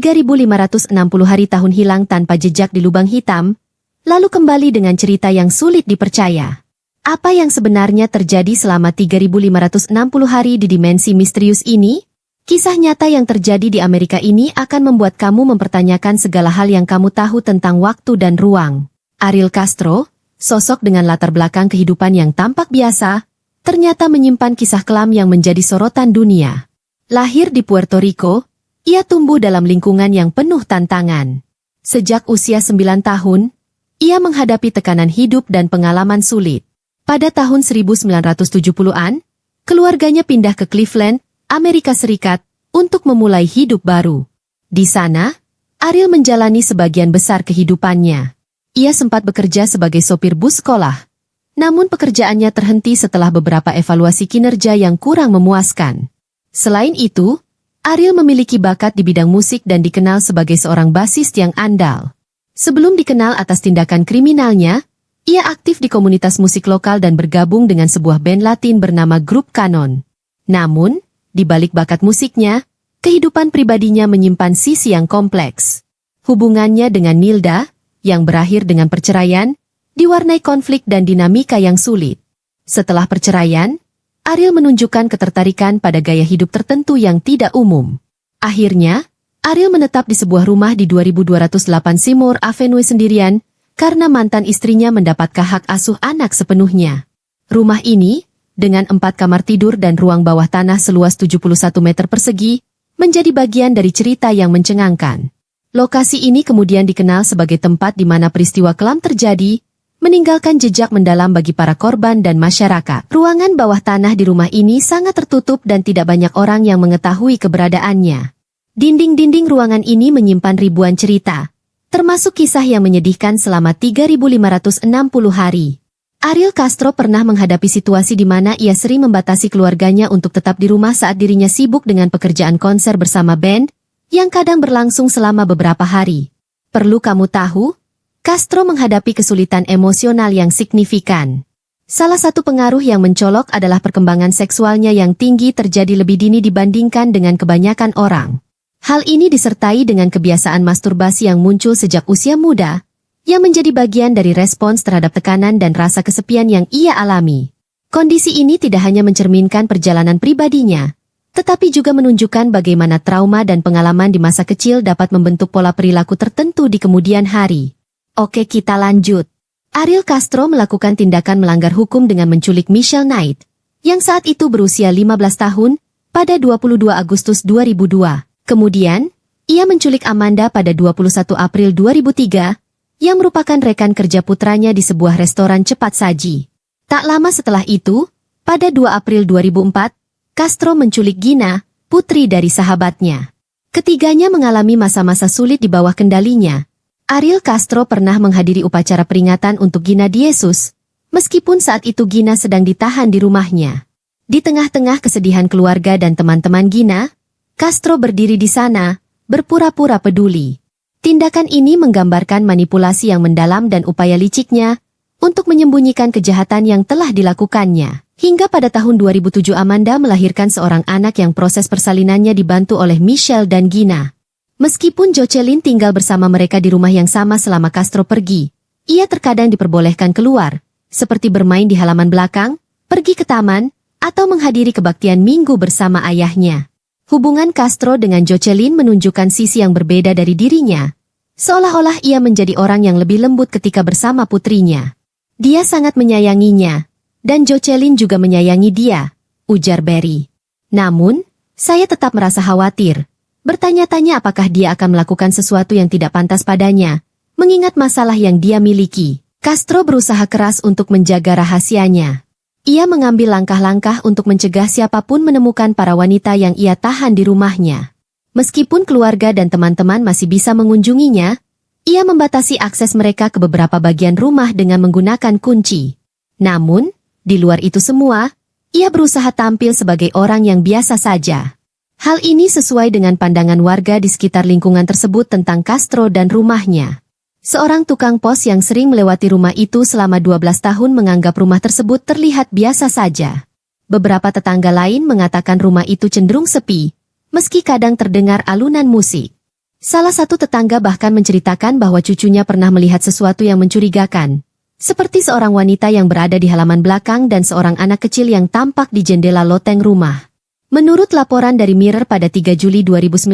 3560 hari tahun hilang tanpa jejak di lubang hitam, lalu kembali dengan cerita yang sulit dipercaya. Apa yang sebenarnya terjadi selama 3560 hari di dimensi misterius ini? Kisah nyata yang terjadi di Amerika ini akan membuat kamu mempertanyakan segala hal yang kamu tahu tentang waktu dan ruang. Ariel Castro, sosok dengan latar belakang kehidupan yang tampak biasa, ternyata menyimpan kisah kelam yang menjadi sorotan dunia. Lahir di Puerto Rico, ia tumbuh dalam lingkungan yang penuh tantangan. Sejak usia 9 tahun, ia menghadapi tekanan hidup dan pengalaman sulit. Pada tahun 1970-an, keluarganya pindah ke Cleveland, Amerika Serikat, untuk memulai hidup baru. Di sana, Ariel menjalani sebagian besar kehidupannya. Ia sempat bekerja sebagai sopir bus sekolah. Namun pekerjaannya terhenti setelah beberapa evaluasi kinerja yang kurang memuaskan. Selain itu, Ariel memiliki bakat di bidang musik dan dikenal sebagai seorang basis yang andal. Sebelum dikenal atas tindakan kriminalnya, ia aktif di komunitas musik lokal dan bergabung dengan sebuah band Latin bernama Grup Kanon. Namun, di balik bakat musiknya, kehidupan pribadinya menyimpan sisi yang kompleks. Hubungannya dengan Nilda, yang berakhir dengan perceraian, diwarnai konflik dan dinamika yang sulit. Setelah perceraian, Ariel menunjukkan ketertarikan pada gaya hidup tertentu yang tidak umum. Akhirnya, Ariel menetap di sebuah rumah di 2208 Seymour Avenue sendirian, karena mantan istrinya mendapatkan hak asuh anak sepenuhnya. Rumah ini, dengan 4 kamar tidur dan ruang bawah tanah seluas 71 meter persegi, menjadi bagian dari cerita yang mencengangkan. Lokasi ini kemudian dikenal sebagai tempat di mana peristiwa kelam terjadi, meninggalkan jejak mendalam bagi para korban dan masyarakat. Ruangan bawah tanah di rumah ini sangat tertutup dan tidak banyak orang yang mengetahui keberadaannya. Dinding-dinding ruangan ini menyimpan ribuan cerita, termasuk kisah yang menyedihkan selama 3560 hari. Ariel Castro pernah menghadapi situasi di mana ia sering membatasi keluarganya untuk tetap di rumah saat dirinya sibuk dengan pekerjaan konser bersama band, yang kadang berlangsung selama beberapa hari. Perlu kamu tahu, Castro menghadapi kesulitan emosional yang signifikan. Salah satu pengaruh yang mencolok adalah perkembangan seksualnya yang tinggi terjadi lebih dini dibandingkan dengan kebanyakan orang. Hal ini disertai dengan kebiasaan masturbasi yang muncul sejak usia muda, yang menjadi bagian dari respons terhadap tekanan dan rasa kesepian yang ia alami. Kondisi ini tidak hanya mencerminkan perjalanan pribadinya, tetapi juga menunjukkan bagaimana trauma dan pengalaman di masa kecil dapat membentuk pola perilaku tertentu di kemudian hari. Oke, kita lanjut. Ariel Castro melakukan tindakan melanggar hukum dengan menculik Michelle Knight, yang saat itu berusia 15 tahun, pada 22 Agustus 2002. Kemudian, ia menculik Amanda pada 21 April 2003, yang merupakan rekan kerja putranya di sebuah restoran cepat saji. Tak lama setelah itu, pada 2 April 2004, Castro menculik Gina, putri dari sahabatnya. Ketiganya mengalami masa-masa sulit di bawah kendalinya. Ariel Castro pernah menghadiri upacara peringatan untuk Gina Diesus, meskipun saat itu Gina sedang ditahan di rumahnya. Di tengah-tengah kesedihan keluarga dan teman-teman Gina, Castro berdiri di sana, berpura-pura peduli. Tindakan ini menggambarkan manipulasi yang mendalam dan upaya liciknya untuk menyembunyikan kejahatan yang telah dilakukannya. Hingga pada tahun 2007 Amanda melahirkan seorang anak yang proses persalinannya dibantu oleh Michelle dan Gina. Meskipun Jocelyn tinggal bersama mereka di rumah yang sama selama Castro pergi, ia terkadang diperbolehkan keluar, seperti bermain di halaman belakang, pergi ke taman, atau menghadiri kebaktian minggu bersama ayahnya. Hubungan Castro dengan Jocelyn menunjukkan sisi yang berbeda dari dirinya, seolah-olah ia menjadi orang yang lebih lembut ketika bersama putrinya. Dia sangat menyayanginya, dan Jocelyn juga menyayangi dia, ujar Barry. Namun, saya tetap merasa khawatir. Bertanya-tanya apakah dia akan melakukan sesuatu yang tidak pantas padanya, mengingat masalah yang dia miliki. Castro berusaha keras untuk menjaga rahasianya. Ia mengambil langkah-langkah untuk mencegah siapapun menemukan para wanita yang ia tahan di rumahnya. Meskipun keluarga dan teman-teman masih bisa mengunjunginya, ia membatasi akses mereka ke beberapa bagian rumah dengan menggunakan kunci. Namun, di luar itu semua, ia berusaha tampil sebagai orang yang biasa saja. Hal ini sesuai dengan pandangan warga di sekitar lingkungan tersebut tentang Castro dan rumahnya. Seorang tukang pos yang sering melewati rumah itu selama 12 tahun menganggap rumah tersebut terlihat biasa saja. Beberapa tetangga lain mengatakan rumah itu cenderung sepi, meski kadang terdengar alunan musik. Salah satu tetangga bahkan menceritakan bahwa cucunya pernah melihat sesuatu yang mencurigakan, seperti seorang wanita yang berada di halaman belakang dan seorang anak kecil yang tampak di jendela loteng rumah. Menurut laporan dari Mirror pada 3 Juli 2019,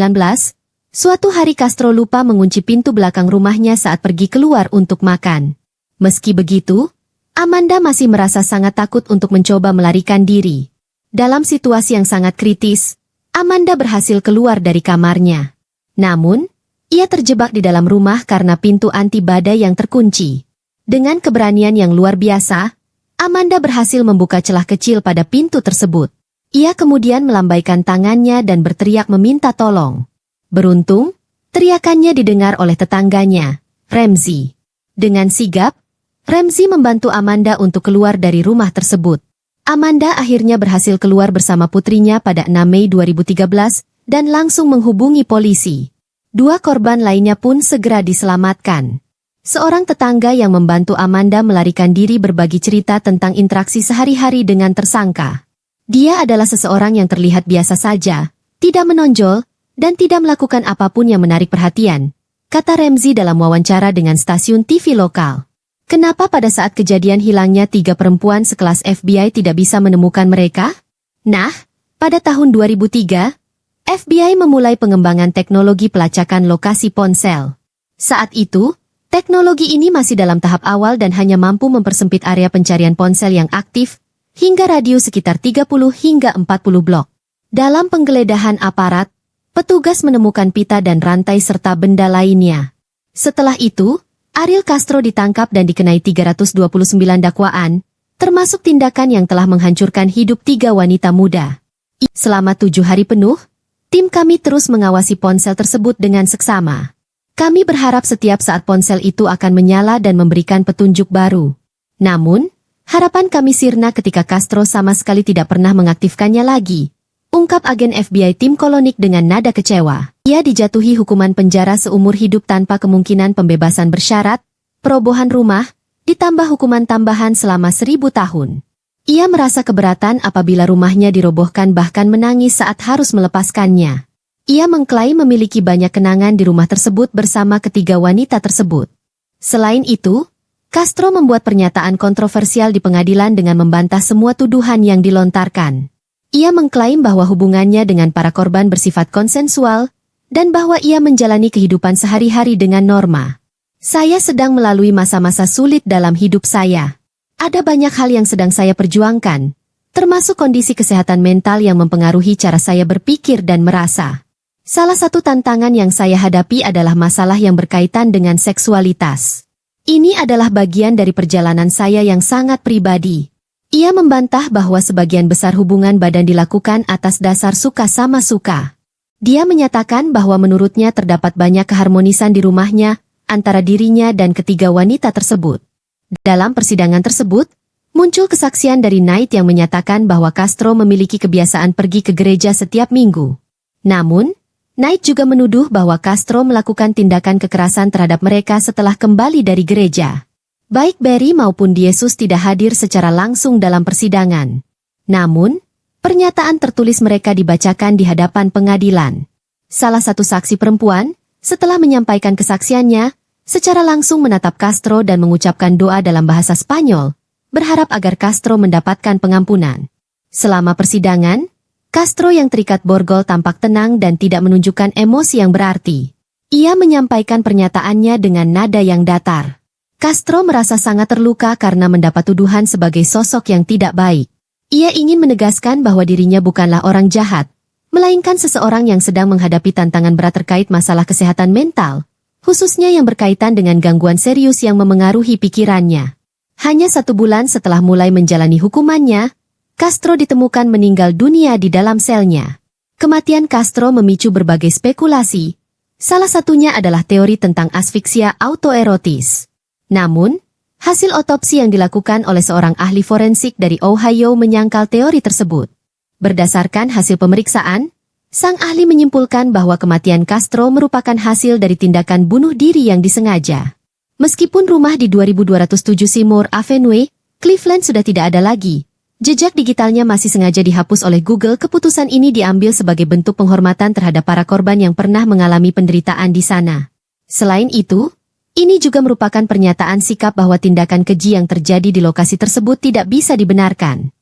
suatu hari Castro lupa mengunci pintu belakang rumahnya saat pergi keluar untuk makan. Meski begitu, Amanda masih merasa sangat takut untuk mencoba melarikan diri. Dalam situasi yang sangat kritis, Amanda berhasil keluar dari kamarnya. Namun, ia terjebak di dalam rumah karena pintu anti badai yang terkunci. Dengan keberanian yang luar biasa, Amanda berhasil membuka celah kecil pada pintu tersebut. Ia kemudian melambaikan tangannya dan berteriak meminta tolong. Beruntung, teriakannya didengar oleh tetangganya, Ramsey. Dengan sigap, Ramsey membantu Amanda untuk keluar dari rumah tersebut. Amanda akhirnya berhasil keluar bersama putrinya pada 6 Mei 2013 dan langsung menghubungi polisi. 2 korban lainnya pun segera diselamatkan. Seorang tetangga yang membantu Amanda melarikan diri berbagi cerita tentang interaksi sehari-hari dengan tersangka. Dia adalah seseorang yang terlihat biasa saja, tidak menonjol, dan tidak melakukan apapun yang menarik perhatian, kata Ramsey dalam wawancara dengan stasiun TV lokal. Kenapa pada saat kejadian hilangnya 3 perempuan sekelas FBI tidak bisa menemukan mereka? Nah, pada tahun 2003, FBI memulai pengembangan teknologi pelacakan lokasi ponsel. Saat itu, teknologi ini masih dalam tahap awal dan hanya mampu mempersempit area pencarian ponsel yang aktif hingga radius sekitar 30 hingga 40 blok. Dalam penggeledahan aparat, petugas menemukan pita dan rantai serta benda lainnya. Setelah itu, Ariel Castro ditangkap dan dikenai 329 dakwaan, termasuk tindakan yang telah menghancurkan hidup 3 wanita muda. Selama 7 hari penuh, tim kami terus mengawasi ponsel tersebut dengan seksama. Kami berharap setiap saat ponsel itu akan menyala dan memberikan petunjuk baru. Namun, harapan kami sirna ketika Castro sama sekali tidak pernah mengaktifkannya lagi, ungkap agen FBI Tim Kolonik dengan nada kecewa. Ia dijatuhi hukuman penjara seumur hidup tanpa kemungkinan pembebasan bersyarat, perobohan rumah, ditambah hukuman tambahan selama 1000 tahun. Ia merasa keberatan apabila rumahnya dirobohkan bahkan menangis saat harus melepaskannya. Ia mengklaim memiliki banyak kenangan di rumah tersebut bersama ketiga wanita tersebut. Selain itu, Castro membuat pernyataan kontroversial di pengadilan dengan membantah semua tuduhan yang dilontarkan. Ia mengklaim bahwa hubungannya dengan para korban bersifat konsensual, dan bahwa ia menjalani kehidupan sehari-hari dengan norma. Saya sedang melalui masa-masa sulit dalam hidup saya. Ada banyak hal yang sedang saya perjuangkan, termasuk kondisi kesehatan mental yang mempengaruhi cara saya berpikir dan merasa. Salah satu tantangan yang saya hadapi adalah masalah yang berkaitan dengan seksualitas. Ini adalah bagian dari perjalanan saya yang sangat pribadi. Ia membantah bahwa sebagian besar hubungan badan dilakukan atas dasar suka sama suka. Dia menyatakan bahwa menurutnya terdapat banyak keharmonisan di rumahnya, antara dirinya dan ketiga wanita tersebut. Dalam persidangan tersebut, muncul kesaksian dari Knight yang menyatakan bahwa Castro memiliki kebiasaan pergi ke gereja setiap minggu. Namun, Knight juga menuduh bahwa Castro melakukan tindakan kekerasan terhadap mereka setelah kembali dari gereja. Baik Barry maupun Yesus tidak hadir secara langsung dalam persidangan. Namun, pernyataan tertulis mereka dibacakan di hadapan pengadilan. Salah satu saksi perempuan, setelah menyampaikan kesaksiannya, secara langsung menatap Castro dan mengucapkan doa dalam bahasa Spanyol, berharap agar Castro mendapatkan pengampunan. Selama persidangan, Castro yang terikat borgol tampak tenang dan tidak menunjukkan emosi yang berarti. Ia menyampaikan pernyataannya dengan nada yang datar. Castro merasa sangat terluka karena mendapat tuduhan sebagai sosok yang tidak baik. Ia ingin menegaskan bahwa dirinya bukanlah orang jahat, melainkan seseorang yang sedang menghadapi tantangan berat terkait masalah kesehatan mental, khususnya yang berkaitan dengan gangguan serius yang memengaruhi pikirannya. Hanya 1 bulan setelah mulai menjalani hukumannya, Castro ditemukan meninggal dunia di dalam selnya. Kematian Castro memicu berbagai spekulasi, salah satunya adalah teori tentang asfiksia autoerotis. Namun, hasil otopsi yang dilakukan oleh seorang ahli forensik dari Ohio menyangkal teori tersebut. Berdasarkan hasil pemeriksaan, sang ahli menyimpulkan bahwa kematian Castro merupakan hasil dari tindakan bunuh diri yang disengaja. Meskipun rumah di 2207 Seymour Avenue, Cleveland sudah tidak ada lagi, Jejak digitalnya masih sengaja dihapus oleh Google. Keputusan ini diambil sebagai bentuk penghormatan terhadap para korban yang pernah mengalami penderitaan di sana. Selain itu, ini juga merupakan pernyataan sikap bahwa tindakan keji yang terjadi di lokasi tersebut tidak bisa dibenarkan.